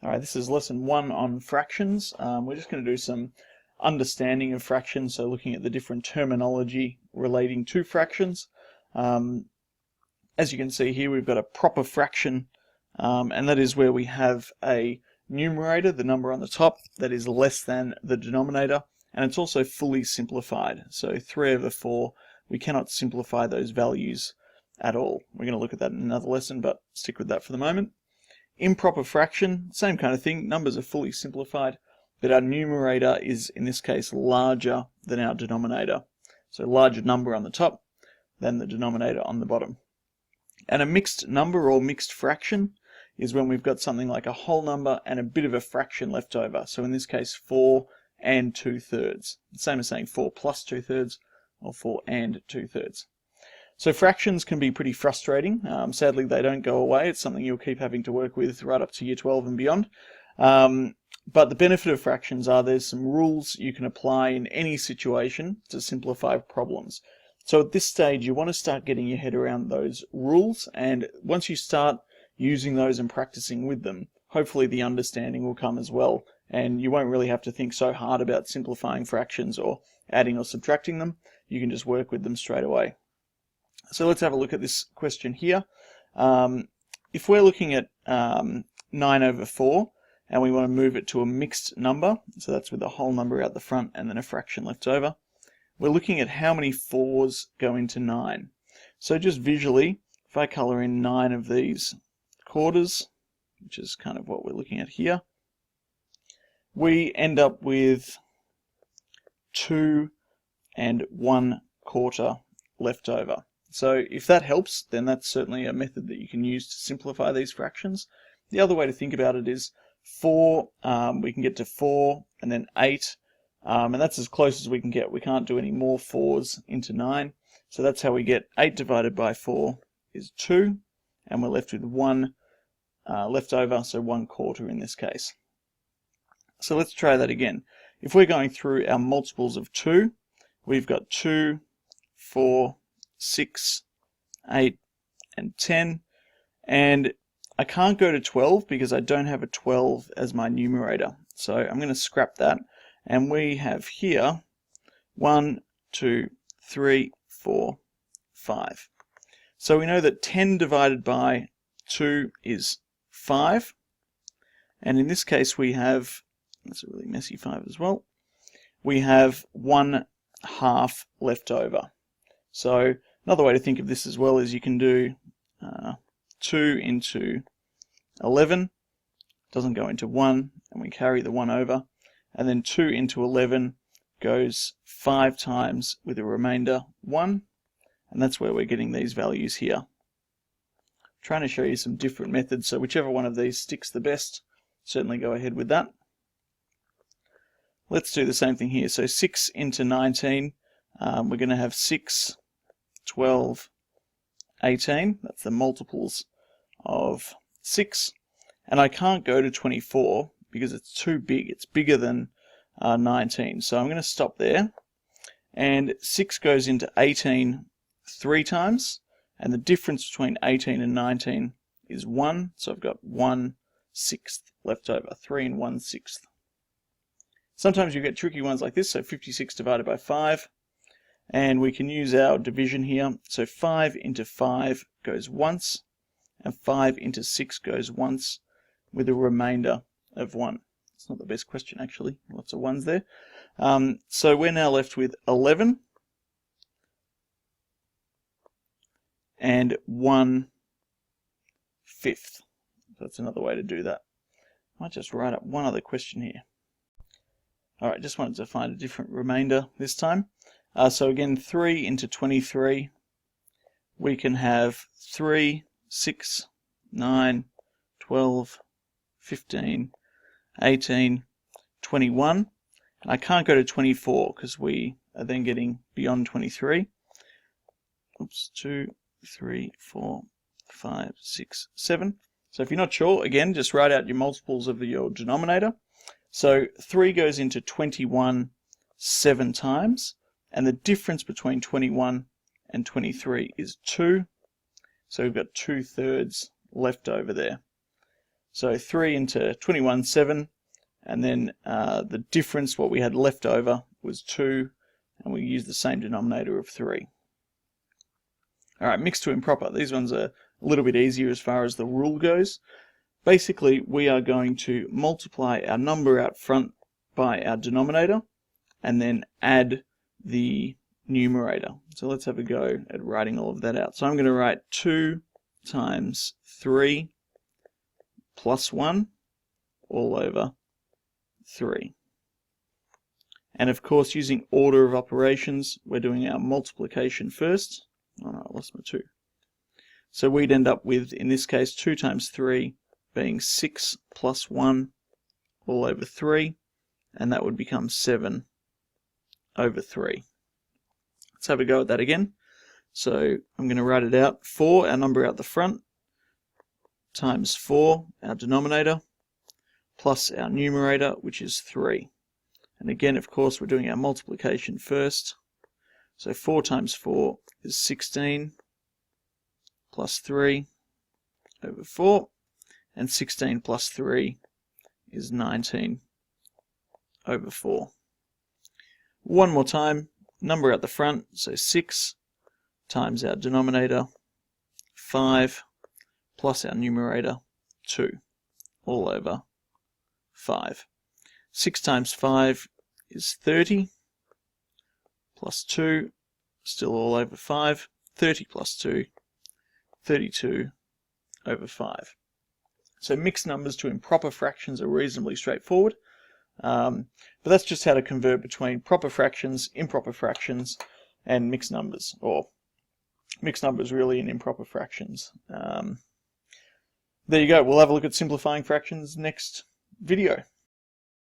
Alright, this is lesson 1 on fractions. We're just going to do some understanding of fractions, so looking at the different terminology relating to fractions. As you can see here, we've got a proper fraction, and that is where we have a numerator, the number on the top, that is less than the denominator, and it's also fully simplified. So 3/4, we cannot simplify those values at all. We're going to look at that in another lesson, but stick with that for the moment. Improper fraction, same kind of thing, numbers are fully simplified, but our numerator is in this case larger than our denominator. So larger number on the top than the denominator on the bottom. And a mixed number or mixed fraction is when we've got something like a whole number and a bit of a fraction left over. So in this case 4 and 2/3. The same as saying 4 plus 2/3 or 4 and 2/3. So fractions can be pretty frustrating. Sadly, they don't go away. It's something you'll keep having to work with right up to year 12 and beyond. But the benefit of fractions are there's some rules you can apply in any situation to simplify problems. So at this stage, you want to start getting your head around those rules, and once you start using those and practicing with them, hopefully the understanding will come as well, and you won't really have to think so hard about simplifying fractions or adding or subtracting them. You can just work with them straight away. So let's have a look at this question here. If we're looking at 9/4 and we want to move it to a mixed number, so that's with a whole number out the front and then a fraction left over, we're looking at how many 4s go into 9. So just visually, if I colour in 9 of these quarters, which is kind of what we're looking at here, we end up with 2 and 1/4 left over. So if that helps, then that's certainly a method that you can use to simplify these fractions. The other way to think about it is 4, we can get to 4 and then 8, and that's as close as we can get. We can't do any more 4s into 9, so that's how we get 8 divided by 4 is 2, and we're left with 1 left over, so 1/4 in this case. So let's try that again. If we're going through our multiples of 2, we've got 2, 4, 6, 8, and 10, and I can't go to 12 because I don't have a 12 as my numerator. So I'm going to scrap that, and we have here 1, 2, 3, 4, 5. So we know that 10 divided by 2 is 5, and in this case we have, that's a really messy 5 as well, we have 1/2 left over. So another way to think of this as well is you can do 2 into 11, doesn't go into 1, and we carry the 1 over, and then 2 into 11 goes 5 times with a remainder 1, and that's where we're getting these values here. I'm trying to show you some different methods, so whichever one of these sticks the best, certainly go ahead with that. Let's do the same thing here. So 6 into 19, we're going to have 6, 12, 18, that's the multiples of 6, and I can't go to 24 because it's too big, it's bigger than 19, so I'm going to stop there, and 6 goes into 18 3 times, and the difference between 18 and 19 is 1, so I've got 1/6 left over, 3 and 1/6. Sometimes you get tricky ones like this, so 56 divided by 5, and we can use our division here. So 5 into 5 goes once, and 5 into 6 goes once, with a remainder of 1. It's not the best question actually, lots of 1s there. So we're now left with 11 and 1/5. That's another way to do that. I might just write up one other question here. Alright, just wanted to find a different remainder this time. So again, 3 into 23, we can have 3, 6, 9, 12, 15, 18, 21, and I can't go to 24 because we are then getting beyond 23. Oops, 2, 3, 4, 5, 6, 7. So if you're not sure, again, just write out your multiples of your denominator. So 3 goes into 21 7 times, and the difference between 21 and 23 is 2, so we've got 2/3 left over there. So 3 into 21, 7, and then the difference, what we had left over, was 2, and we use the same denominator of 3. Alright, mixed to improper. These ones are a little bit easier as far as the rule goes. Basically, we are going to multiply our number out front by our denominator, and then add the numerator. So let's have a go at writing all of that out. So I'm going to write 2 times 3 plus 1 all over 3. And of course, using order of operations, we're doing our multiplication first. Oh no, I lost my 2. So we'd end up with, in this case, 2 times 3 being 6 plus 1 all over 3, and that would become 7 over 3. Let's have a go at that again. So I'm going to write it out. 4, our number out the front, times 4, our denominator, plus our numerator, which is 3. And again, of course, we're doing our multiplication first. So 4 times 4 is 16, plus 3 over 4, and 16 plus 3 is 19 over 4. One more time, number at the front, so 6 times our denominator, 5, plus our numerator, 2, all over 5. 6 times 5 is 30, plus 2, still all over 5. 30 plus 2, 32 over 5. So mixed numbers to improper fractions are reasonably straightforward. But that's just how to convert between proper fractions, improper fractions, and mixed numbers, or mixed numbers really and improper fractions. There you go. We'll have a look at simplifying fractions next video.